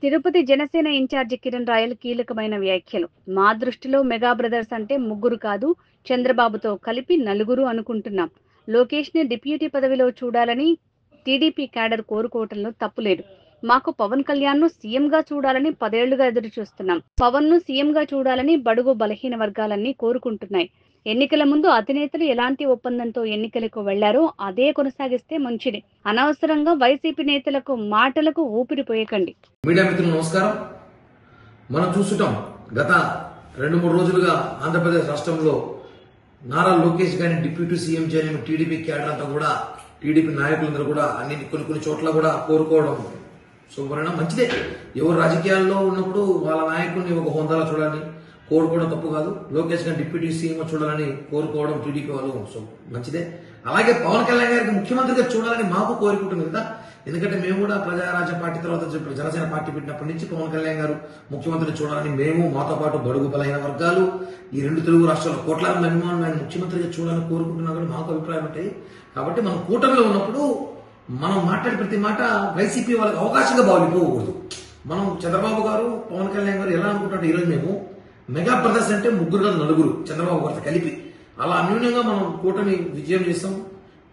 Tirupati Janasena incharge Kiran royal కీలకమైన వ్యాఖ్యలు. మా దృష్టిలో మెగా బ్రదర్స్ అంటే ముగ్గురు కాదు, చంద్రబాబుతో కలిపి నలుగురు అనుకుంటున్నాం. లోకేష్ ని డిప్యూటీ పదవిలో చూడాలని టీడీపీ క్యాడర్ కోరుకోవటంలో తప్పులేదు. మాకు పవన్ కళ్యాణ్ ను సీఎంగా చూడాలని 10 ఏళ్లుగా ఎదురు చూస్తున్నాం. పవన్ ను సీఎంగా చూడాలని బడుగు బలహీన వర్గాలన్నీ కోరుకుంటున్నాయి. ఎన్నికల ముందు అధినేతలు ఎలాంటి ఒప్పందంతో ఎన్నికలకు వెళ్లారో అదే కొనసాగిస్తే మంచిది. అనవసరంగా వైసీపీ నేతలకు మాటలకు ఊపిరిపోయకండి. మీడియా మిత్రులు నమస్కారం. మనం చూస్తుంటాం గత 2-3 రోజులుగా ఆంధ్రప్రదేశ్ రాష్ట్రంలో నారా లోకేష్ గారిని డిప్యూటీ సీఎం చేయని టీడీపీ క్యాడర్ అంతా కూడా, టీడీపీ నాయకులందరూ కూడా కొన్ని చోట్ల కూడా కోరుకోవడం శుభ్రంగా మంచిదే. ఎవరు రాజకీయాల్లో ఉన్నప్పుడు వాళ్ళ నాయకుడిని ఒక హోదాలో చూడాలని కోరుకోవడం తప్పు కాదు. లోకేష్ గారిని డిప్యూటీ సీఎం చూడాలని కోరుకోవడం టీడీపీ వాళ్ళు మంచిదే. అలాగే పవన్ కళ్యాణ్ గారికి ముఖ్యమంత్రిగా చూడాలని మాకు కోరుకుంటుంది కదా. ఎందుకంటే మేము కూడా ప్రజారాజ్య పార్టీ తర్వాత జనసేన పార్టీ పెట్టినప్పటి నుంచి పవన్ కళ్యాణ్ గారు ముఖ్యమంత్రిని చూడాలని మేము, మాతో పాటు బడుగు బలైన వర్గాలు, ఈ 2 తెలుగు రాష్ట్రాల్లో కోట్లాది అభిమానులు ఆయన ముఖ్యమంత్రిగా చూడాలని కోరుకుంటున్నా కూడా మాకు అభిప్రాయం ఉంటాయి. కాబట్టి మనం కూటమిలో ఉన్నప్పుడు మనం మాట్లాడే ప్రతి మాట వైసీపీ వాళ్ళకి అవకాశంగా భావిపోకూడదు. మనం చంద్రబాబు గారు, పవన్ కళ్యాణ్ గారు ఎలా అనుకుంటారు, ఈరోజు మేము మెగా బ్రదర్స్ అంటే ముగ్గురు కాదు నలుగురు చంద్రబాబు గారితో కలిపి అలా అన్యూన్యంగా మనం కూటమి విజయం చేస్తాం,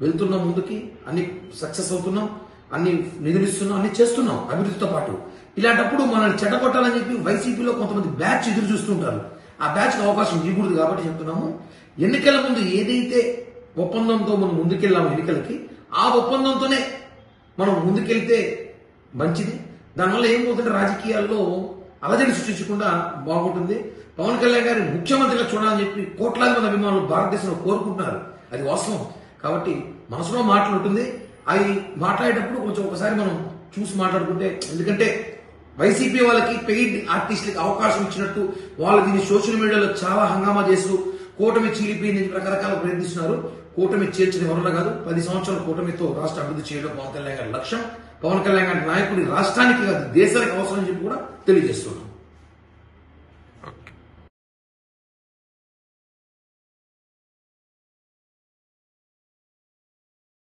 వెళ్తున్నాం ముందుకి, అన్ని సక్సెస్ అవుతున్నాం, అన్ని నిధులు ఇస్తున్నాం, అన్ని చేస్తున్నాం అభివృద్ధితో పాటు. ఇలాంటప్పుడు మనల్ని చెడ్డగొట్టాలని చెప్పి వైసీపీలో కొంతమంది బ్యాచ్ ఎదురు చూస్తుంటారు. ఆ బ్యాచ్కి అవకాశం ఇవ్వకూడదు కాబట్టి చెప్తున్నాము. ఎన్నికల ముందు ఏదైతే ఒప్పందంతో మనం ముందుకెళ్ళాము ఎన్నికలకి, ఆ ఒప్పందంతోనే మనం ముందుకెళ్తే మంచిది. దానివల్ల ఏమవుతుంటే రాజకీయాల్లో అలజడి సృష్టించకుండా బాగుంటుంది. పవన్ కళ్యాణ్ గారి ముఖ్యమంత్రిగా చూడాలని చెప్పి కోట్లాది మంది అభిమానులు భారతదేశంలో కోరుకుంటున్నారు, అది వాస్తవం. కాబట్టి మనసులో మాటలు ఉంటుంది, అవి మాట్లాడేటప్పుడు కొంచెం ఒకసారి మనం చూసి మాట్లాడుకుంటే, ఎందుకంటే వైసీపీ వాళ్ళకి పెయిడ్ ఆర్టిస్టులకి అవకాశం ఇచ్చినట్టు వాళ్ళు దీన్ని సోషల్ మీడియాలో చాలా హంగామా చేస్తూ కూటమి చీలిపోయింది రకరకాల ప్రయత్నిస్తున్నారు. కూటమి చేర్చిన ఎవరన్నా కాదు, 10 సంవత్సరాల కూటమితో రాష్ట్ర అభివృద్ధి చేయడం పవన్ కళ్యాణ్ గారి లక్ష్యం. పవన్ కళ్యాణ్ గారి నాయకుడి రాష్ట్రానికి కాదు దేశానికి అవసరం అని చెప్పి కూడా తెలియజేస్తున్నారు.